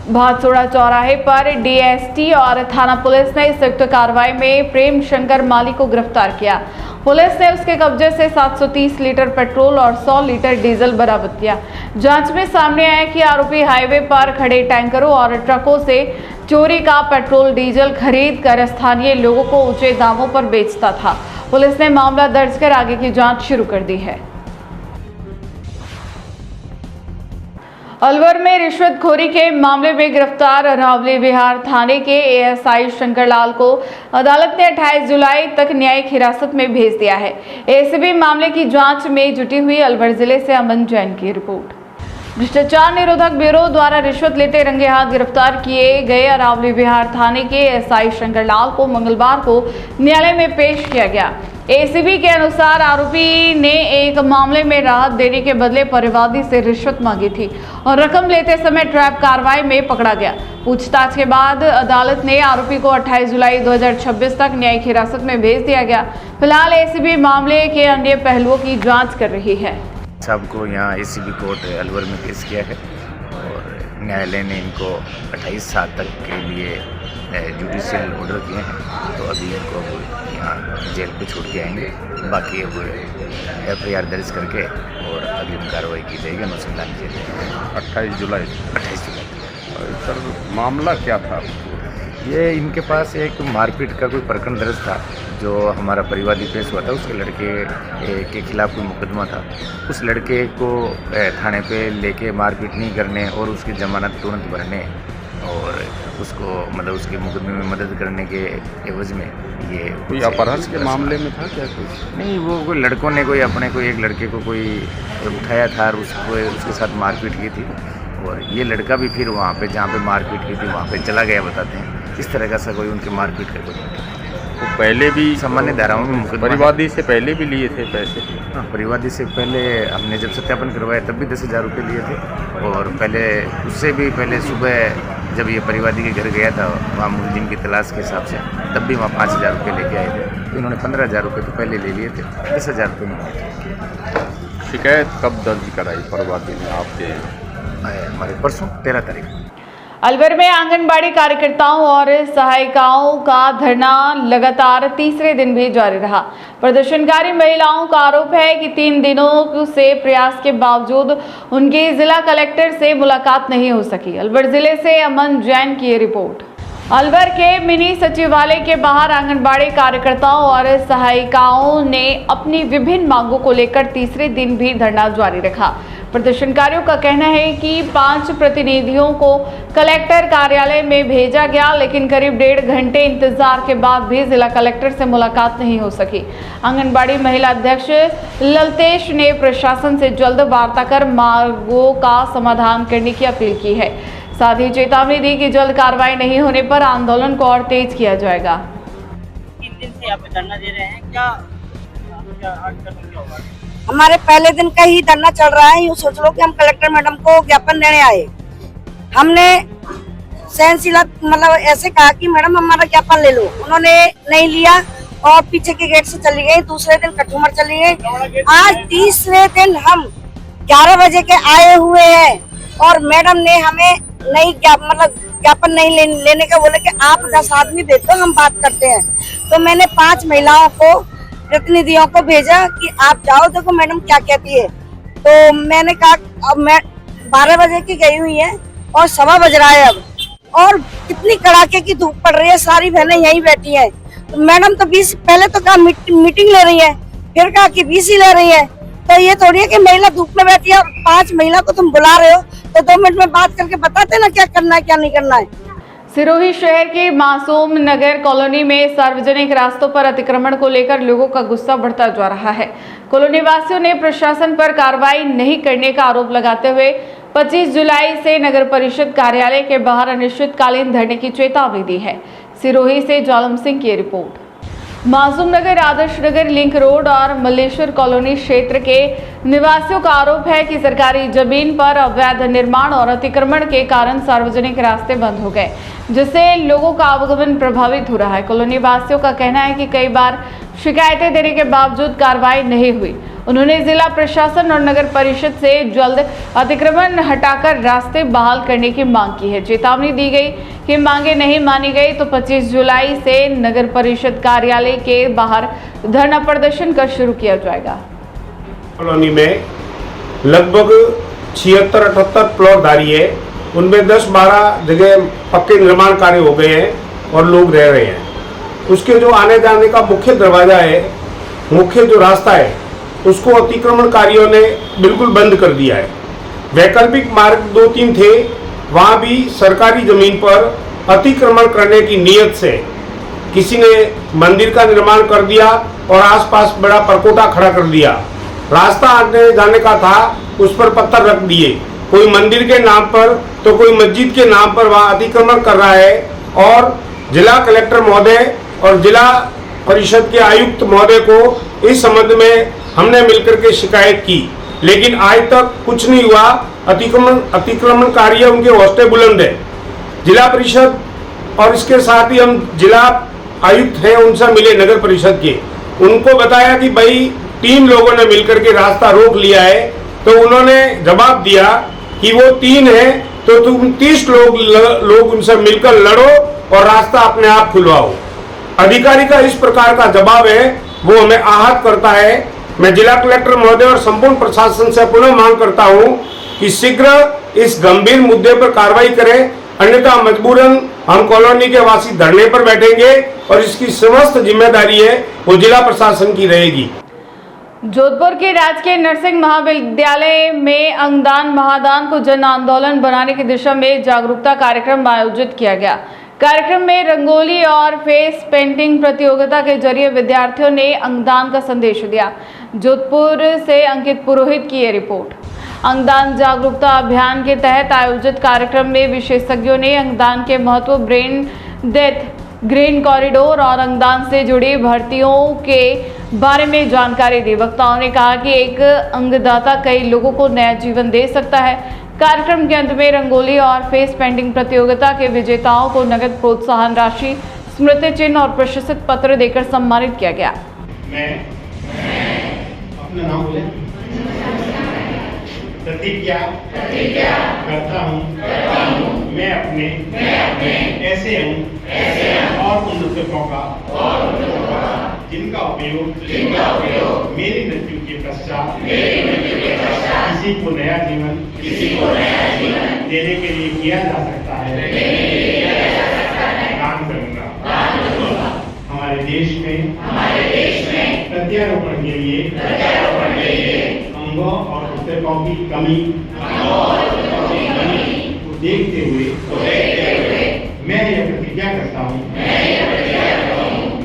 भादसोड़ा चौराहे पर डीएसटी और थाना पुलिस ने संयुक्त कार्रवाई में प्रेम शंकर माली को गिरफ्तार किया। पुलिस ने उसके कब्जे से 730 लीटर पेट्रोल और 100 लीटर डीजल बरामद किया। जांच में सामने आया कि आरोपी हाईवे पर खड़े टैंकरों और ट्रकों से चोरी का पेट्रोल डीजल खरीद कर स्थानीय लोगों को ऊंचे दामों पर बेचता था। पुलिस ने मामला दर्ज कर आगे की जांच शुरू कर दी है। अलवर में रिश्वतखोरी के मामले में गिरफ्तार रावली विहार थाने के एएसआई शंकरलाल को अदालत ने 28 जुलाई तक न्यायिक हिरासत में भेज दिया है। एसीबी मामले की जांच में जुटी हुई। अलवर जिले से अमन जैन की रिपोर्ट। भ्रष्टाचार निरोधक ब्यूरो द्वारा रिश्वत लेते रंगे हाथ गिरफ्तार किए गए अरावली विहार थाने के एएसआई शंकरलाल को मंगलवार को न्यायालय में पेश किया गया। एसीबी के अनुसार आरोपी ने एक मामले में राहत देने के बदले परिवादी से रिश्वत मांगी थी और रकम लेते समय ट्रैप कार्रवाई में पकड़ा गया। पूछताछ के बाद अदालत ने आरोपी को 28 जुलाई 2026 तक न्यायिक हिरासत में भेज दिया गया। फिलहाल एसीबी मामले के अन्य पहलुओं की जांच कर रही है। सबको यहाँ एसीबी कोर्ट अलवर में पेश किया है और न्यायालय ने इनको 28 साल तक के लिए जुडिशियल ऑर्डर किए हैं। तो अभी इनको यहाँ जेल पे छोड़ के आएंगे। बाकी अब एफआईआर दर्ज करके और अगली कार्रवाई की जाएगी अनुसंधान के लिए। 28 जुलाई। सर मामला क्या था? ये इनके पास एक मारपीट का कोई प्रकरण दर्ज था जो हमारा परिवादी पेश हुआ था। उसके लड़के के खिलाफ कोई मुकदमा था। उस लड़के को थाने पे लेके मारपीट नहीं करने और उसकी जमानत तुरंत भरने और उसको मतलब उसके मुकदमे में मदद करने के एवज में ये कोई अपहरण के मामले में था क्या? कुछ नहीं, वो कोई लड़कों ने कोई अपने कोई एक लड़के को कोई उठाया था और उसके साथ मारपीट की थी और ये लड़का भी फिर वहाँ पे जहाँ पे मारपीट की थी वहाँ पे चला गया। बताते हैं इस तरह का सा कोई उनके मारपीट का कोई तो पहले भी सामान्य धाराओं में मुकदमा परिवादी से पहले भी लिए थे पैसे? हाँ, परिवादी से पहले हमने जब सत्यापन करवाया तब भी 10,000 रुपये लिए थे और पहले उससे भी पहले सुबह जब ये परिवादी के घर गया था वहाँ मुलजिम की तलाश के हिसाब से तब भी वहाँ 5,000 रुपये लेके आए थे। तो इन्होंने 15,000 रुपये तो पहले ले लिए थे, 10,000 रुपये में। शिकायत कब दर्ज कराई परिवादी ने आपके? हमारे परसों 13 तारीख। अलवर में आंगनबाड़ी कार्यकर्ताओं और सहायिकाओं का धरना लगातार तीसरे दिन भी जारी रहा। प्रदर्शनकारी महिलाओं का आरोप है कि 3 दिनों से प्रयास के बावजूद उनकी जिला कलेक्टर से मुलाकात नहीं हो सकी। अलवर जिले से अमन जैन की ये रिपोर्ट। अलवर के मिनी सचिवालय के बाहर आंगनबाड़ी कार्यकर्ताओं और सहायिकाओं ने अपनी विभिन्न मांगों को लेकर तीसरे दिन भी धरना जारी रखा। प्रदर्शनकारियों का कहना है कि 5 प्रतिनिधियों को कलेक्टर कार्यालय में भेजा गया, लेकिन करीब 1.5 घंटे इंतजार के बाद भी जिला कलेक्टर से मुलाकात नहीं हो सकी। आंगनबाड़ी महिला अध्यक्ष ललतेश ने प्रशासन से जल्द वार्ता कर मांगों का समाधान करने की अपील की है। साथ ही चेतावनी दी कि जल्द कार्रवाई नहीं होने पर आंदोलन को और तेज किया जाएगा। 3 दिन से यहाँ पे धरना दे रहे हैं, क्या होगा? हमारे पहले दिन का ही धरना चल रहा है। यूँ सोच लो कि हम कलेक्टर मैडम को ज्ञापन देने आए। हमने सहनशीला मतलब ऐसे कहा कि मैडम हमारा ज्ञापन ले लो, उन्होंने नहीं लिया और पीछे के गेट से चली गई। दूसरे दिन कठुमर चली गई। आज तीसरे दिन हम 11 बजे के आए हुए हैं और मैडम ने हमें नहीं ज्ञापन नहीं लेने का बोले कि आप 10 आदमी भेज दो, हम बात करते हैं। तो मैंने 5 महिलाओं को प्रतिनिधियों को भेजा कि आप जाओ, देखो मैडम क्या कहती है। तो मैंने कहा अब मैं 12 बजे की गई हुई है और 1:15 बज रहा है अब, और कितनी कड़ाके की धूप पड़ रही है, सारी बहनें यहीं बैठी हैं। तो मैडम तो 20 पहले तो कहा मीटिंग ले रही है, फिर कहा कि 20 ही ले रही है। तो ये थोड़ी है कि महिला धूप में बैठी है और 5 महिला को तुम बुला रहे हो तो 2 मिनट में बात करके बताते ना क्या करना है क्या नहीं करना है। सिरोही शहर की मासूम नगर कॉलोनी में सार्वजनिक रास्तों पर अतिक्रमण को लेकर लोगों का गुस्सा बढ़ता जा रहा है। कॉलोनी वासियों ने प्रशासन पर कार्रवाई नहीं करने का आरोप लगाते हुए 25 जुलाई से नगर परिषद कार्यालय के बाहर अनिश्चितकालीन धरने की चेतावनी दी है। सिरोही से जालम सिंह की रिपोर्ट। मासूम नगर, आदर्श नगर, लिंक रोड और मल्लेश्वर कॉलोनी क्षेत्र के निवासियों का आरोप है कि सरकारी जमीन पर अवैध निर्माण और अतिक्रमण के कारण सार्वजनिक रास्ते बंद हो गए, जिससे लोगों का आवागमन प्रभावित हो रहा है। कॉलोनी वासियों का कहना है कि कई बार शिकायतें देने के बावजूद कार्रवाई नहीं हुई। उन्होंने जिला प्रशासन और नगर परिषद से जल्द अतिक्रमण हटाकर रास्ते बहाल करने की मांग की है। चेतावनी दी गई कि मांगे नहीं मानी गई तो 25 जुलाई से नगर परिषद कार्यालय के बाहर धरना प्रदर्शन कर शुरू किया जाएगा। कॉलोनी में लगभग 76-78 प्लॉट धारी है, उनमें 10-12 जगह पक्के निर्माण कार्य हो गए हैं और लोग रह रहे हैं। उसके जो आने जाने का मुख्य दरवाजा है, मुख्य जो रास्ता है, उसको अतिक्रमणकारियों ने बिल्कुल बंद कर दिया है। वैकल्पिक मार्ग 2-3 थे, वहाँ भी सरकारी जमीन पर अतिक्रमण करने की नीयत से किसी ने मंदिर का निर्माण कर दिया और आसपास बड़ा परकोटा खड़ा कर दिया। रास्ता आने जाने का था, उस पर पत्थर रख दिए। कोई मंदिर के नाम पर तो कोई मस्जिद के नाम पर वहाँ अतिक्रमण कर रहा है और जिला कलेक्टर महोदय और जिला परिषद के आयुक्त महोदय को इस संबंध में हमने मिलकर के शिकायत की, लेकिन आज तक कुछ नहीं हुआ। अतिक्रमणकारी उनके हौसले बुलंद है। जिला परिषद और इसके साथ ही हम जिला आयुक्त हैं, उनसे मिले नगर परिषद के, उनको बताया कि भाई 3 लोगों ने मिलकर के रास्ता रोक लिया है, तो उन्होंने जवाब दिया कि वो 3 है तो तुम 30 लोग उनसे मिलकर लड़ो और रास्ता अपने आप खुलवाओ। अधिकारी का इस प्रकार का जवाब है, वो हमें आहत करता है। मैं जिला कलेक्टर महोदय और संपूर्ण प्रशासन से पुनः मांग करता हूं कि शीघ्र इस गंभीर मुद्दे पर कार्रवाई करें, अन्यथा मजबूरन हम कॉलोनी के वासी धरने पर बैठेंगे और इसकी समस्त जिम्मेदारी है वो जिला प्रशासन की रहेगी। जोधपुर के राजकीय नर्सिंग महाविद्यालय में अंगदान महादान को जन आंदोलन बनाने की दिशा में जागरूकता कार्यक्रम आयोजित किया गया। कार्यक्रम में रंगोली और फेस पेंटिंग प्रतियोगिता के जरिए विद्यार्थियों ने अंगदान का संदेश दिया। जोधपुर से अंकित पुरोहित की ये रिपोर्ट। अंगदान जागरूकता अभियान के तहत आयोजित कार्यक्रम में विशेषज्ञों ने अंगदान के महत्व, ब्रेन डेथ, ग्रीन कॉरिडोर और अंगदान से जुड़ी भर्तियों के बारे में जानकारी दी। वक्ताओं ने कहा कि एक अंगदाता कई लोगों को नया जीवन दे सकता है। कार्यक्रम के अंत में रंगोली और फेस पेंटिंग प्रतियोगिता के विजेताओं को नगद प्रोत्साहन राशि, स्मृति चिन्ह और प्रशस्ति पत्र देकर सम्मानित किया गया। मैं अपना नाम बोले, प्रतिज्ञा करता हूँ मैं अपने ऐसे हूँ और उन पुस्तकों का जिनका उपयोग मेरी मृत्यु के पश्चात किसी को नया जीवन देने के लिए किया जा सकता है। दान करूँगा। हमारे देश में प्रत्यारोपण के लिए अंगों और पुस्तकों की कमी को देखते हुए मैं यह प्रतिज्ञा करता हूँ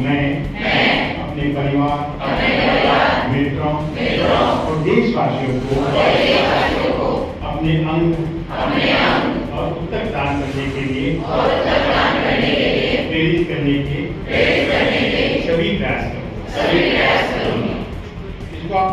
मैं अपने परिवार, मित्रों और देशवासियों को अपने अंग और पुस्तक दान करने के लिए प्रेरित करने के सभी प्रयास करूँगा।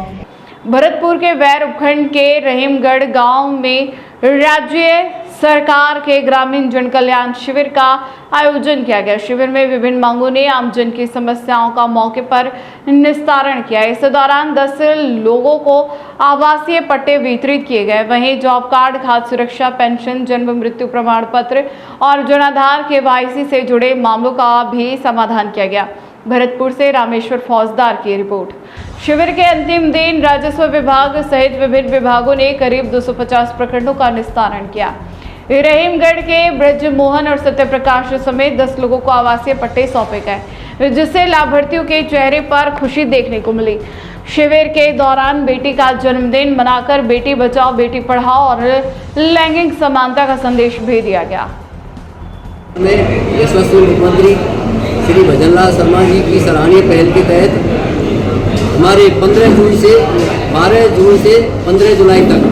भरतपुर के वैर उपखंड के रहीमगढ़ गांव में राज्य सरकार के ग्रामीण जन कल्याण शिविर का आयोजन किया गया। शिविर में विभिन्न मांगों ने आमजन की समस्याओं का मौके पर निस्तारण किया। इस दौरान 10 लोगों को आवासीय पट्टे वितरित किए गए। वहीं जॉब कार्ड, खाद्य सुरक्षा, पेंशन, जन्म मृत्यु प्रमाण पत्र और जनाधार KYC से जुड़े मामलों का भी समाधान किया गया। भरतपुर से रामेश्वर फौजदार की रिपोर्ट। शिविर के अंतिम दिन राजस्व विभाग सहित विभिन्न विभागों ने करीब 250 प्रकरणों का निस्तारण किया। रहीमगढ़ के ब्रज मोहन और सत्य प्रकाश समेत 10 लोगों को आवासीय पट्टे सौंपे गए। जिससे लाभार्थियों के चेहरे पर खुशी देखने को मिली। शिविर के दौरान बेटी का जन्मदिन मनाकर बेटी बचाओ बेटी पढ़ाओ और लैंगिक समानता का संदेश भी दिया गया। यशस्वी मुख्यमंत्री श्री भजनलाल शर्मा जी की सराहनीय पहल के तहत हमारे 15 जून से 12 जून से 15 जुलाई तक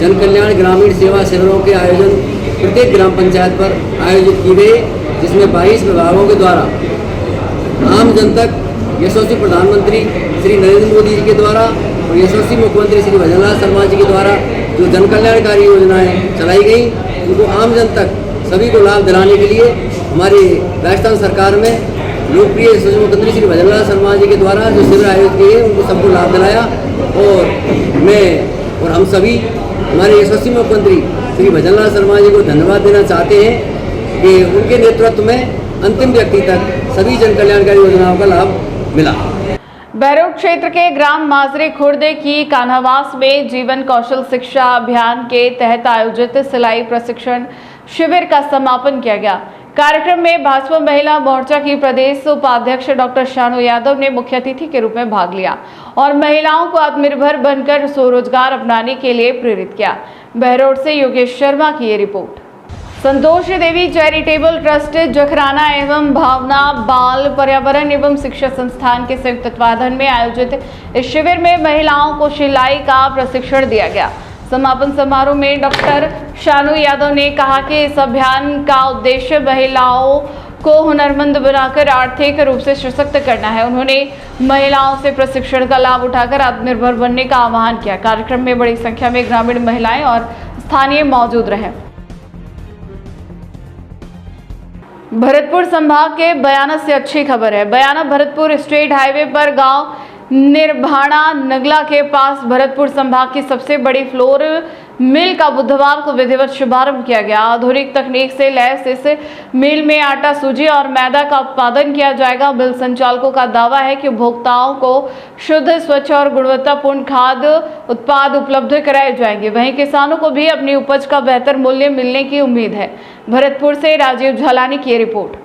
जन कल्याण ग्रामीण सेवा शिविरों के आयोजन प्रत्येक ग्राम पंचायत पर आयोजित की गई, जिसमें 22 विभागों के द्वारा आम जन तक यशस्वी प्रधानमंत्री श्री नरेंद्र मोदी जी के द्वारा और यशस्वी मुख्यमंत्री श्री भजनलाल शर्मा जी के द्वारा जो जन कल्याणकारी योजनाएं चलाई गई उनको आम जन तक सभी को लाभ दिलाने के लिए हमारी राजस्थान सरकार में लोकप्रिय यशस्वी मुख्यमंत्री श्री भजनलाल शर्मा जी के द्वारा जो शिविर आयोजित किए उनको सबको लाभ दिलाया। और मैं और हम सभी हमारे यशस्वी मुख्यमंत्री श्री भजनलाल शर्मा जी को धन्यवाद देना चाहते हैं कि उनके नेतृत्व में अंतिम व्यक्ति तक सभी जन कल्याणकारी योजनाओं का लाभ मिला। बहरोड क्षेत्र के ग्राम माजरे खुर्द की कान्हावास में जीवन कौशल शिक्षा अभियान के तहत आयोजित सिलाई प्रशिक्षण शिविर का समापन किया गया। कार्यक्रम में भाजपा महिला मोर्चा की प्रदेश उपाध्यक्ष डॉक्टर शानू यादव ने मुख्य अतिथि के रूप में भाग लिया और महिलाओं को आत्मनिर्भर बनकर स्वरोजगार अपनाने के लिए प्रेरित किया। बहरोड से योगेश शर्मा की ये रिपोर्ट। संतोष देवी चैरिटेबल ट्रस्ट जखराना एवं भावना बाल पर्यावरण एवं शिक्षा संस्थान के संयुक्त तत्वाधान में आयोजित इस शिविर में महिलाओं को सिलाई का प्रशिक्षण दिया गया। समापन समारोह में डॉक्टर शानू यादव ने कहा कि इस अभियान का उद्देश्य महिलाओं को हुनरमंद बनाकर आर्थिक रूप से सशक्त करना है। उन्होंने महिलाओं से प्रशिक्षण का लाभ उठाकर आत्मनिर्भर बनने का आह्वान किया। कार्यक्रम में बड़ी संख्या में ग्रामीण महिलाएं और स्थानीय मौजूद रहे। भरतपुर संभाग के बयाना से अच्छी खबर है। बयाना भरतपुर स्टेट हाईवे पर गांव निर्भाणा नगला के पास भरतपुर संभाग की सबसे बड़ी फ्लोर मिल का बुधवार को विधिवत शुभारंभ किया गया। आधुनिक तकनीक से लैस इस मिल में आटा, सूजी और मैदा का उत्पादन किया जाएगा। मिल संचालकों का दावा है कि उपभोक्ताओं को शुद्ध, स्वच्छ और गुणवत्तापूर्ण खाद्य उत्पाद उपलब्ध कराए जाएंगे। वहीं किसानों को भी अपनी उपज का बेहतर मूल्य मिलने की उम्मीद है। भरतपुर से राजीव झालानी की रिपोर्ट।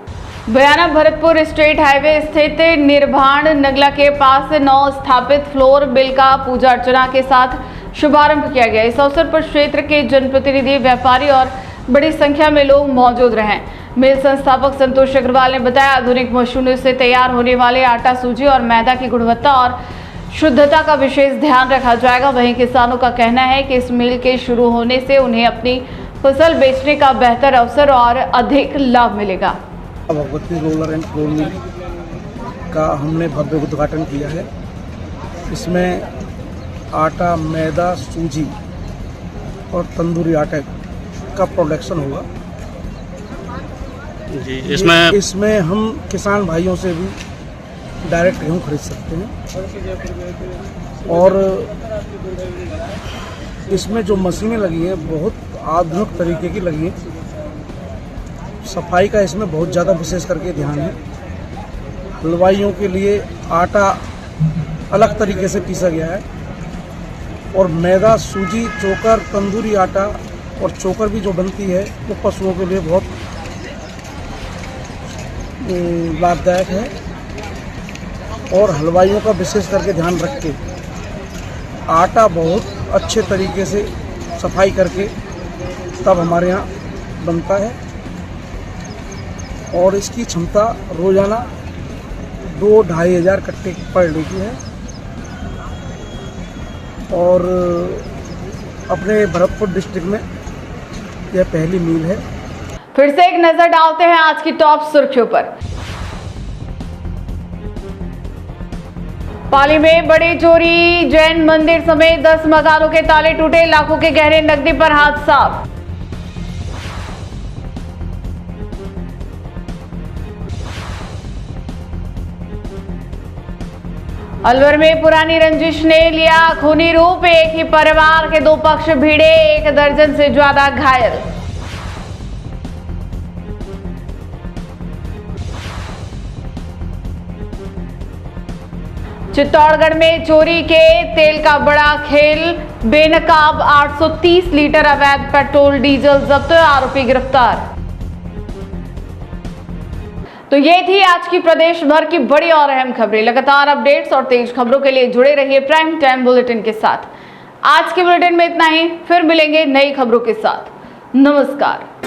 बयाना भरतपुर स्टेट हाईवे स्थित निर्भाण नगला के पास नव स्थापित फ्लोर मिल का पूजा अर्चना के साथ शुभारंभ किया गया। इस अवसर पर क्षेत्र के जनप्रतिनिधि, व्यापारी और बड़ी संख्या में लोग मौजूद रहे। मिल संस्थापक संतोष अग्रवाल ने बताया, आधुनिक मशीनों से तैयार होने वाले आटा, सूजी और मैदा की गुणवत्ता और शुद्धता का विशेष ध्यान रखा जाएगा। वहीं किसानों का कहना है कि इस मिल के शुरू होने से उन्हें अपनी फसल बेचने का बेहतर अवसर और अधिक लाभ मिलेगा। Bhagwati roller and flour mill का हमने भव्य उद्घाटन किया है। इसमें आटा, मैदा, सूजी और तंदूरी आटे का प्रोडक्शन होगा जी। इसमें हम किसान भाइयों से भी डायरेक्ट गेहूँ खरीद सकते हैं। और इसमें जो मशीनें लगी हैं बहुत आधुनिक तरीके की लगी हैं। सफाई का इसमें बहुत ज़्यादा विशेष करके ध्यान है। हलवाइयों के लिए आटा अलग तरीके से पीसा गया है और मैदा, सूजी, चोकर, तंदूरी आटा और चोकर भी जो बनती है वो पशुओं के लिए बहुत लाभदायक है। और हलवाइयों का विशेष करके ध्यान रख के आटा बहुत अच्छे तरीके से सफाई करके तब हमारे यहाँ बनता है। और इसकी क्षमता रोजाना 2-2.5 हज़ार कट्टे पर डे की है। और अपने भरतपुर डिस्ट्रिक्ट में यह पहली मिल है। फिर से एक नजर डालते हैं आज की टॉप सुर्खियों पर। पाली में बड़ी चोरी, जैन मंदिर समेत 10 मकानों के ताले टूटे, लाखों के गहरे नकदी पर हाथ साफ। अलवर में पुरानी रंजिश ने लिया खूनी रूप, एक ही परिवार के 2 पक्ष भिड़े, 1 दर्जन से ज्यादा घायल। चित्तौड़गढ़ में चोरी के तेल का बड़ा खेल, बेनकाब 830 लीटर अवैध पेट्रोल डीजल जब्त, आरोपी गिरफ्तार। तो ये थी आज की प्रदेश भर की बड़ी और अहम खबरें। लगातार अपडेट्स और तेज खबरों के लिए जुड़े रहिए प्राइम टाइम बुलेटिन के साथ। आज के बुलेटिन में इतना ही, फिर मिलेंगे नई खबरों के साथ। नमस्कार।